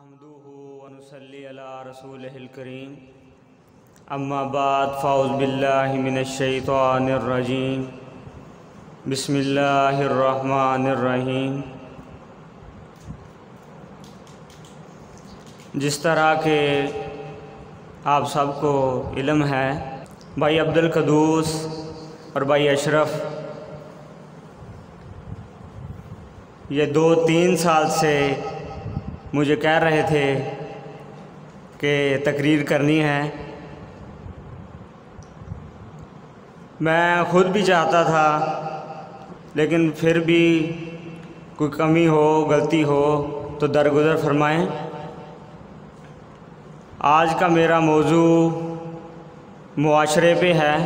نحمدہ ونصلی علی رسولہ الکریم اما بعد فاعوذ باللہ من الشیطان الرجیم بسم اللہ الرحمن الرحیم۔ جس طرح کہ آپ سب کو علم ہے، بھائی عبدالقدوس اور بھائی اشرف یہ 2-3 سال سے مجھے کہہ رہے تھے کہ تقریر کرنی ہے۔ میں خود بھی چاہتا تھا، لیکن پھر بھی کوئی کمی ہو، غلطی ہو تو درگزر فرمائیں۔ آج کا میرا موضوع معاشرے پہ ہے۔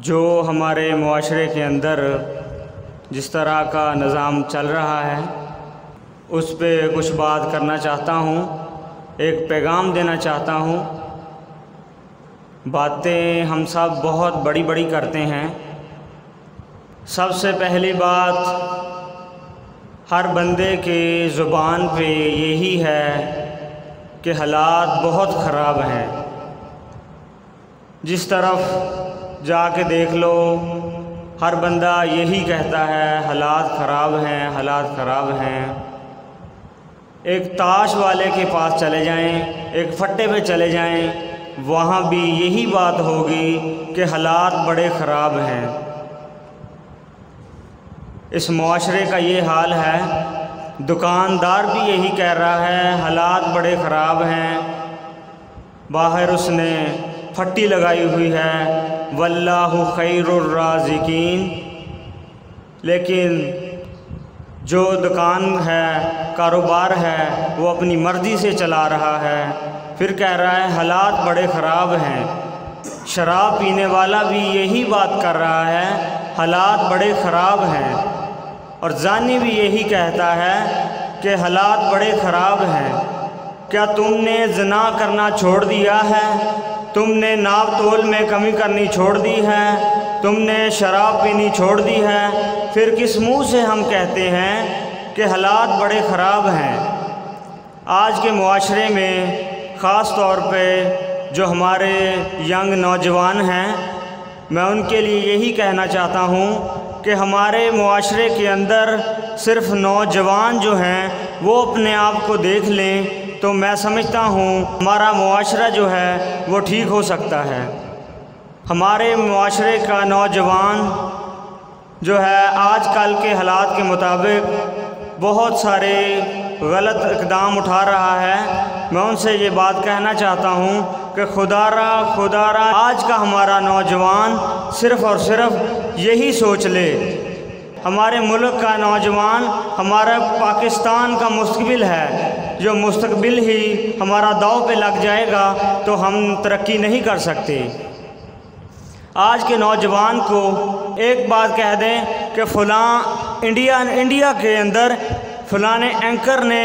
جو ہمارے معاشرے کے اندر جس طرح کا نظام چل رہا ہے اس پہ کچھ بات کرنا چاہتا ہوں، ایک پیغام دینا چاہتا ہوں۔ باتیں ہم سب بہت بڑی بڑی کرتے ہیں۔ سب سے پہلی بات ہر بندے کے زبان پہ یہی ہے کہ حالات بہت خراب ہیں۔ جس طرف جا کے دیکھ لو، ہر بندہ یہی کہتا ہے حالات خراب ہیں، حالات خراب ہیں۔ ایک تاش والے کے پاس چلے جائیں، ایک پھٹے پہ چلے جائیں، وہاں بھی یہی بات ہوگی کہ حالات بڑے خراب ہیں۔ اس معاشرے کا یہ حال ہے۔ دکاندار بھی یہی کہہ رہا ہے حالات بڑے خراب ہیں۔ باہر اس نے پھٹی لگائی ہوئی ہے واللہ خیر الرازقین، لیکن جو دکان ہے، کاروبار ہے، وہ اپنی مرضی سے چلا رہا ہے، پھر کہہ رہا ہے حالات بڑے خراب ہیں۔ شراب پینے والا بھی یہی بات کر رہا ہے حالات بڑے خراب ہیں، اور زانی بھی یہی کہتا ہے کہ حالات بڑے خراب ہیں۔ کیا تم نے زنا کرنا چھوڑ دیا ہے؟ تم نے ناپ تول میں کمی کرنی چھوڑ دی ہے؟ تم نے شراب پینی چھوڑ دی ہے؟ پھر کس منہ سے ہم کہتے ہیں کہ حالات بڑے خراب ہیں؟ آج کے معاشرے میں خاص طور پہ جو ہمارے ینگ نوجوان ہیں، میں ان کے لیے یہی کہنا چاہتا ہوں کہ ہمارے معاشرے کے اندر صرف نوجوان جو ہیں وہ اپنے آپ کو دیکھ لیں تو میں سمجھتا ہوں ہمارا معاشرہ جو ہے وہ ٹھیک ہو سکتا ہے۔ ہمارے معاشرے کا نوجوان جو ہے آج کل کے حالات کے مطابق بہت سارے غلط اقدام اٹھا رہا ہے۔ میں ان سے یہ بات کہنا چاہتا ہوں کہ خدا را آج کا ہمارا نوجوان صرف اور صرف یہی سوچ لے۔ ہمارے ملک کا نوجوان ہمارا پاکستان کا مستقبل ہے۔ جو مستقبل ہی ہمارا داؤ پہ لگ جائے گا تو ہم ترقی نہیں کر سکتے۔ آج کے نوجوان کو ایک بات کہہ دیں کہ فلاں انڈیا کے اندر فلاں اینکر نے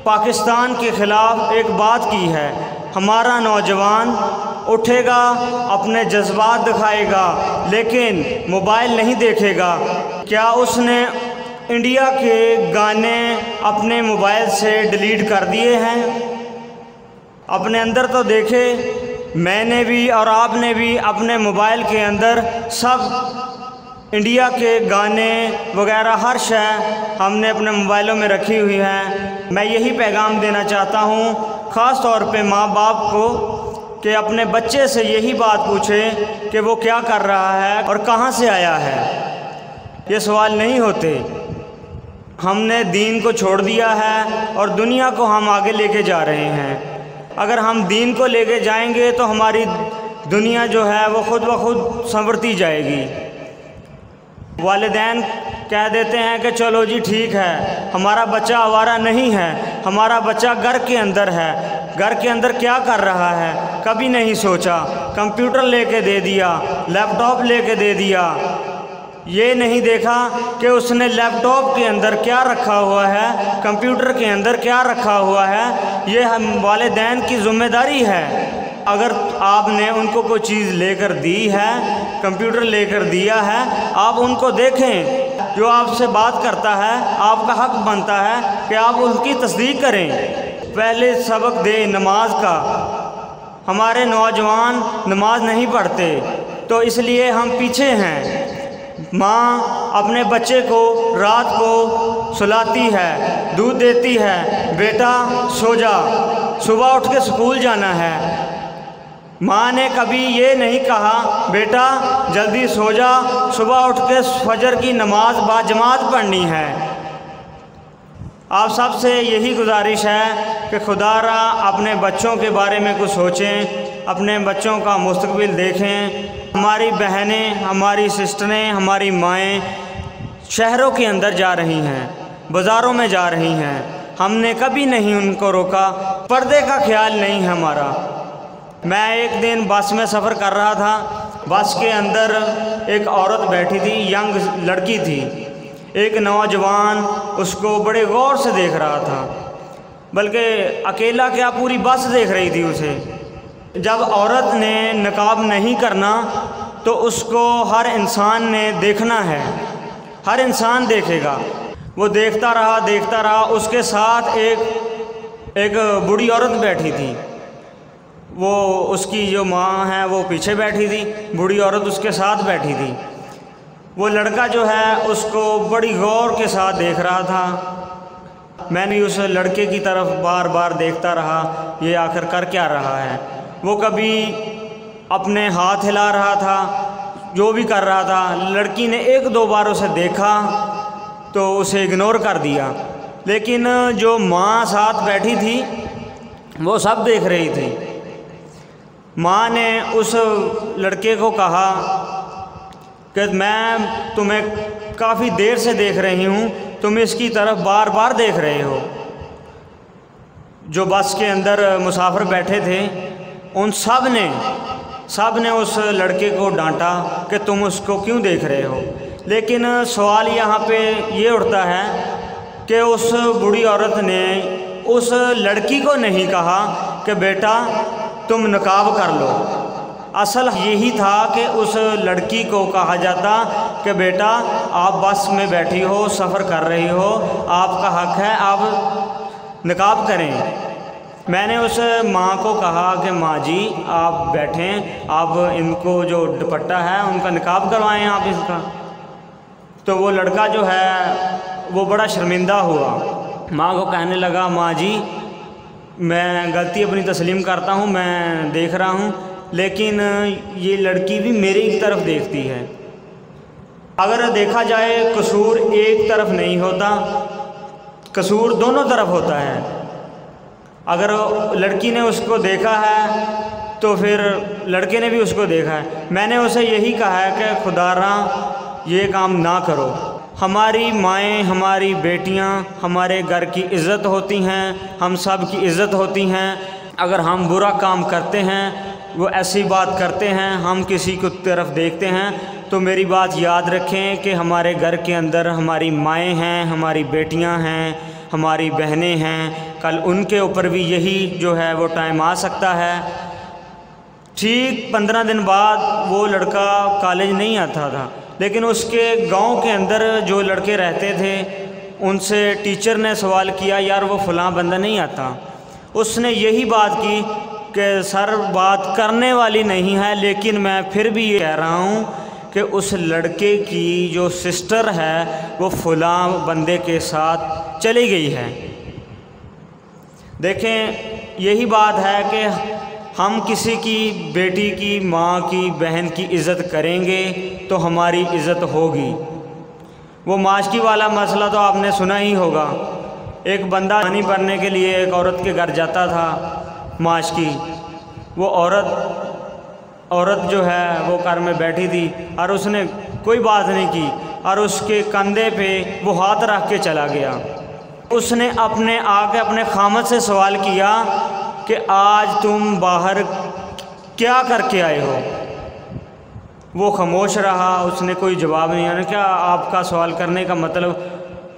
پاکستان کے خلاف ایک بات کی ہے، ہمارا نوجوان اٹھے گا، اپنے جذبات دکھائے گا، لیکن موبائل نہیں دیکھے گا۔ کیا اس نے انڈیا کے گانے اپنے موبائل سے ڈیلیٹ کر دیے ہیں؟ اپنے اندر تو دیکھے۔ میں نے بھی اور آپ نے بھی اپنے موبائل کے اندر سب انڈیا کے گانے وغیرہ ہر شے ہم نے اپنے موبائلوں میں رکھی ہوئی ہے۔ میں یہی پیغام دینا چاہتا ہوں خاص طور پہ ماں باپ کو کہ اپنے بچے سے یہی بات پوچھیں کہ وہ کیا کر رہا ہے اور کہاں سے آیا ہے۔ یہ سوال نہیں ہوتے۔ ہم نے دین کو چھوڑ دیا ہے اور دنیا کو ہم آگے لے کے جا رہے ہیں۔ اگر ہم دین کو لے کے جائیں گے تو ہماری دنیا جو ہے وہ خود بخود سنورتی جائے گی۔ والدین کہہ دیتے ہیں کہ چلو جی ٹھیک ہے، ہمارا بچہ آوارہ نہیں ہے، ہمارا بچہ گھر کے اندر ہے۔ گھر کے اندر کیا کر رہا ہے کبھی نہیں سوچا۔ کمپیوٹر لے کے دے دیا، لیپ ٹاپ لے کے دے دیا، یہ نہیں دیکھا کہ اس نے لیپ ٹاپ کے اندر کیا رکھا ہوا ہے، کمپیوٹر کے اندر کیا رکھا ہوا ہے۔ یہ ہم والدین کی ذمہ داری ہے۔ اگر آپ نے ان کو کوئی چیز لے کر دی ہے، کمپیوٹر لے کر دیا ہے، آپ ان کو دیکھیں جو آپ سے بات کرتا ہے آپ کا حق بنتا ہے کہ آپ ان کی تصدیق کریں، پہلے سبق دیں نماز کا۔ ہمارے نوجوان نماز نہیں پڑھتے تو اس لیے ہم پیچھے ہیں۔ ماں اپنے بچے کو رات کو سلاتی ہے، دودھ دیتی ہے، بیٹا سو جا، صبح اٹھ کے اسکول جانا ہے۔ ماں نے کبھی یہ نہیں کہا بیٹا جلدی سو جا، صبح اٹھ کے فجر کی نماز با جماعت پڑھنی ہے۔ آپ سب سے یہی گزارش ہے کہ خدا را اپنے بچوں کے بارے میں کچھ سوچیں، اپنے بچوں کا مستقبل دیکھیں۔ ہماری بہنیں، ہماری سسٹریں، ہماری مائیں شہروں کے اندر جا رہی ہیں، بازاروں میں جا رہی ہیں، ہم نے کبھی نہیں ان کو روکا، پردے کا خیال نہیں ہمارا۔ میں ایک دن بس میں سفر کر رہا تھا، بس کے اندر ایک عورت بیٹھی تھی، ینگ لڑکی تھی، ایک نوجوان اس کو بڑے غور سے دیکھ رہا تھا، بلکہ اکیلا کیا پوری بس دیکھ رہی تھی اسے۔ جب عورت نے نقاب نہیں کرنا تو اس کو ہر انسان نے دیکھنا ہے، ہر انسان دیکھے گا۔ وہ دیکھتا رہا، اس کے ساتھ ایک بوڑھی عورت بیٹھی تھی، وہ اس کی جو ماں ہے وہ پیچھے بیٹھی تھی، بوڑھی عورت اس کے ساتھ بیٹھی تھی۔ وہ لڑکا جو ہے اس کو بڑی غور کے ساتھ دیکھ رہا تھا۔ میں نے اس لڑکے کی طرف بار بار دیکھتا رہا، یہ آخر کر کیا رہا ہے۔ وہ کبھی اپنے ہاتھ ہلا رہا تھا، جو بھی کر رہا تھا۔ لڑکی نے ایک دو بار اسے دیکھا تو اسے اگنور کر دیا، لیکن جو ماں ساتھ بیٹھی تھی وہ سب دیکھ رہی تھی۔ ماں نے اس لڑکے کو کہا کہ میں تمہیں کافی دیر سے دیکھ رہی ہوں، تم اس کی طرف بار بار دیکھ رہے ہو۔ جو بس کے اندر مسافر بیٹھے تھے ان سب نے اس لڑکے کو ڈانٹا کہ تم اس کو کیوں دیکھ رہے ہو۔ لیکن سوال یہاں پہ یہ اٹھتا ہے کہ اس بوڑھی عورت نے اس لڑکی کو نہیں کہا کہ بیٹا تم نقاب کر لو۔ اصل یہی تھا کہ اس لڑکی کو کہا جاتا کہ بیٹا آپ بس میں بیٹھی ہو، سفر کر رہی ہو، آپ کا حق ہے آپ نقاب کریں۔ میں نے اس ماں کو کہا کہ ماں جی آپ بیٹھیں، آپ ان کو جو دوپٹہ ہے ان کا نقاب کروائیں آپ اس کا۔ تو وہ لڑکا جو ہے وہ بڑا شرمندہ ہوا، ماں کو کہنے لگا ماں جی میں غلطی اپنی تسلیم کرتا ہوں، میں دیکھ رہا ہوں، لیکن یہ لڑکی بھی میری طرف دیکھتی ہے۔ اگر دیکھا جائے قصور ایک طرف نہیں ہوتا، قصور دونوں طرف ہوتا ہے۔ اگر لڑکی نے اس کو دیکھا ہے تو پھر لڑکے نے بھی اس کو دیکھا ہے۔ میں نے اسے یہی کہا ہے کہ خدا را یہ کام نہ کرو۔ ہماری مائیں، ہماری بیٹیاں ہمارے گھر کی عزت ہوتی ہیں، ہم سب کی عزت ہوتی ہیں۔ اگر ہم برا کام کرتے ہیں، وہ ایسی بات کرتے ہیں، ہم کسی کو طرف دیکھتے ہیں، تو میری بات یاد رکھیں کہ ہمارے گھر کے اندر ہماری مائیں ہیں، ہماری بیٹیاں ہیں، ہماری بہنیں ہیں، کل ان کے اوپر بھی یہی جو ہے وہ ٹائم آ سکتا ہے۔ ٹھیک 15 دن بعد وہ لڑکا کالج نہیں آتا تھا، لیکن اس کے گاؤں کے اندر جو لڑکے رہتے تھے ان سے ٹیچر نے سوال کیا یار وہ فلاں بندہ نہیں آتا۔ اس نے یہی بات کی کہ سر بات کرنے والی نہیں ہے، لیکن میں پھر بھی یہ کہہ رہا ہوں کہ اس لڑکے کی جو سسٹر ہے وہ فلاں بندے کے ساتھ چلی گئی ہے۔ دیکھیں یہی بات ہے کہ ہم کسی کی بیٹی کی، ماں کی، بہن کی عزت کریں گے تو ہماری عزت ہوگی۔ وہ ماشکی والا مسئلہ تو آپ نے سنا ہی ہوگا۔ ایک بندہ پانی بھرنے کے لیے ایک عورت کے گھر جاتا تھا، ماشکی۔ وہ عورت جو ہے وہ گھر میں بیٹھی تھی اور اس نے کوئی بات نہیں کی اور اس کے کندھے پہ وہ ہاتھ رکھ کے چلا گیا۔ اس نے اپنے خامد سے سوال کیا کہ آج تم باہر کیا کر کے آئے ہو؟ وہ خاموش رہا، اس نے کوئی جواب نہیں دیا۔ کیا آپ کا سوال کرنے کا مطلب؟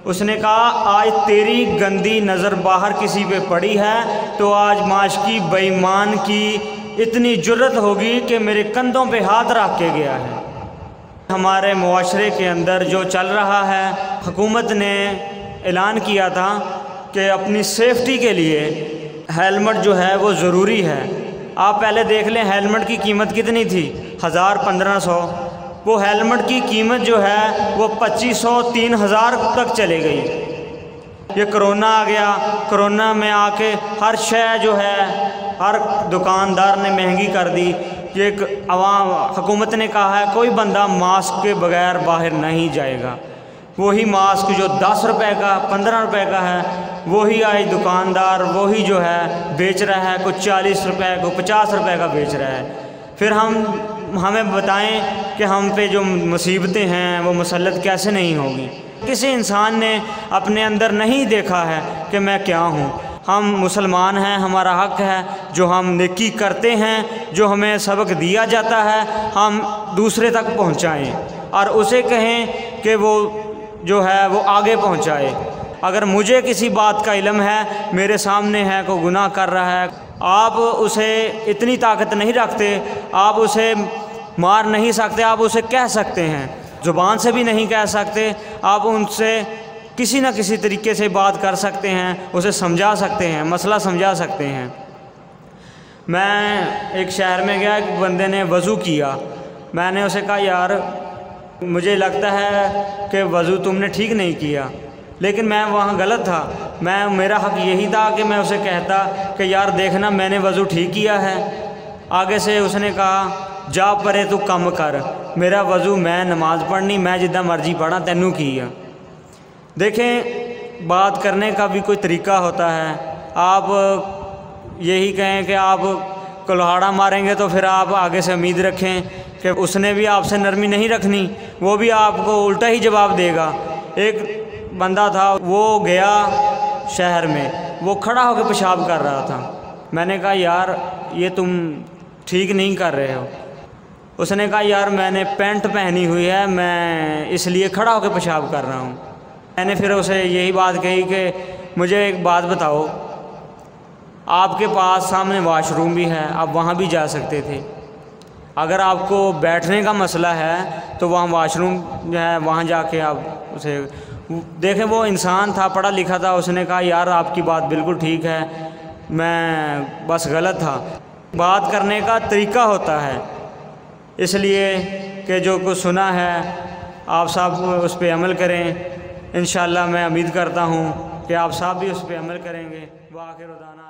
اس نے کہا آج تیری گندی نظر باہر کسی پہ پڑی ہے تو آج ماشکی بے ایمان کی اتنی جرت ہوگی کہ میرے کندھوں پہ ہاتھ رکھ کے گیا ہے۔ ہمارے معاشرے کے اندر جو چل رہا ہے، حکومت نے اعلان کیا تھا کہ اپنی سیفٹی کے لیے ہیلمٹ جو ہے وہ ضروری ہے۔ آپ پہلے دیکھ لیں ہیلمٹ کی قیمت کتنی تھی، 1000-1500۔ وہ ہیلمٹ کی قیمت جو ہے وہ 2500-3000 تک چلے گئی۔ یہ کرونا آ گیا، کرونا میں آ کے ہر شے جو ہے ہر دکاندار نے مہنگی کر دی۔ یہ حکومت نے کہا ہے کوئی بندہ ماسک کے بغیر باہر نہیں جائے گا۔ وہی ماسک جو 10 روپے کا 15 روپے کا ہے وہی آج دکاندار وہی جو ہے بیچ رہا ہے، کوئی 40 روپے کو 50 روپے کا بیچ رہا ہے۔ پھر ہمیں بتائیں کہ ہم پہ جو مصیبتیں ہیں وہ مسلط کیسے نہیں ہوگی۔ کسی انسان نے اپنے اندر نہیں دیکھا ہے کہ میں کیا ہوں۔ ہم مسلمان ہیں، ہمارا حق ہے جو ہم نیکی کرتے ہیں، جو ہمیں سبق دیا جاتا ہے ہم دوسرے تک پہنچائیں اور اسے کہیں کہ وہ جو ہے وہ آگے پہنچائے۔ اگر مجھے کسی بات کا علم ہے، میرے سامنے ہے کوئی گناہ کر رہا ہے، آپ اسے اتنی طاقت نہیں رکھتے، آپ اسے مار نہیں سکتے، آپ اسے کہہ سکتے ہیں، زبان سے بھی نہیں کہہ سکتے، آپ ان سے کسی نہ کسی طریقے سے بات کر سکتے ہیں، اسے سمجھا سکتے ہیں، مسئلہ سمجھا سکتے ہیں۔ میں ایک شہر میں گیا، ایک بندے نے وضو کیا، میں نے اسے کہا یار مجھے لگتا ہے کہ وضو تم نے ٹھیک نہیں کیا، لیکن میں وہاں غلط تھا، میرا حق یہی تھا کہ میں اسے کہتا کہ یار دیکھنا میں نے وضو ٹھیک کیا ہے۔ آگے سے اس نے کہا جا پرے تو کم کر، میرا وضو میں نماز پڑھنی میں جدہ مرضی پڑھا تینوں کیا۔ دیکھیں بات کرنے کا بھی کوئی طریقہ ہوتا ہے۔ آپ یہی کہیں کہ آپ کلہاڑا ماریں گے تو پھر آپ آگے سے امید رکھیں کہ اس نے بھی آپ سے نرمی نہیں رکھنی، وہ بھی آپ کو الٹا ہی جواب دے گا۔ ایک بندہ تھا، وہ گیا شہر میں، وہ کھڑا ہو کے پیشاب کر رہا تھا۔ میں نے کہا یار یہ تم ٹھیک نہیں کر رہے ہو۔ اس نے کہا یار میں نے پینٹ پہنی ہوئی ہے، میں اس لیے کھڑا ہو کے پیشاب کر رہا ہوں۔ میں نے پھر اسے یہی بات کہی کہ مجھے ایک بات بتاؤ، آپ کے پاس سامنے واش روم بھی ہے، آپ وہاں بھی جا سکتے تھے۔ اگر آپ کو بیٹھنے کا مسئلہ ہے تو وہاں واش روم جو ہے وہاں جا کے آپ اسے دیکھیں۔ وہ انسان تھا، پڑھا لکھا تھا، اس نے کہا یار آپ کی بات بالکل ٹھیک ہے، میں بس غلط تھا۔ بات کرنے کا طریقہ ہوتا ہے، اس لیے کہ جو کچھ سنا ہے آپ سب اس پہ عمل کریں۔ انشاءاللہ میں امید کرتا ہوں کہ آپ سب بھی اس پہ عمل کریں گے۔ وآخر دعوانا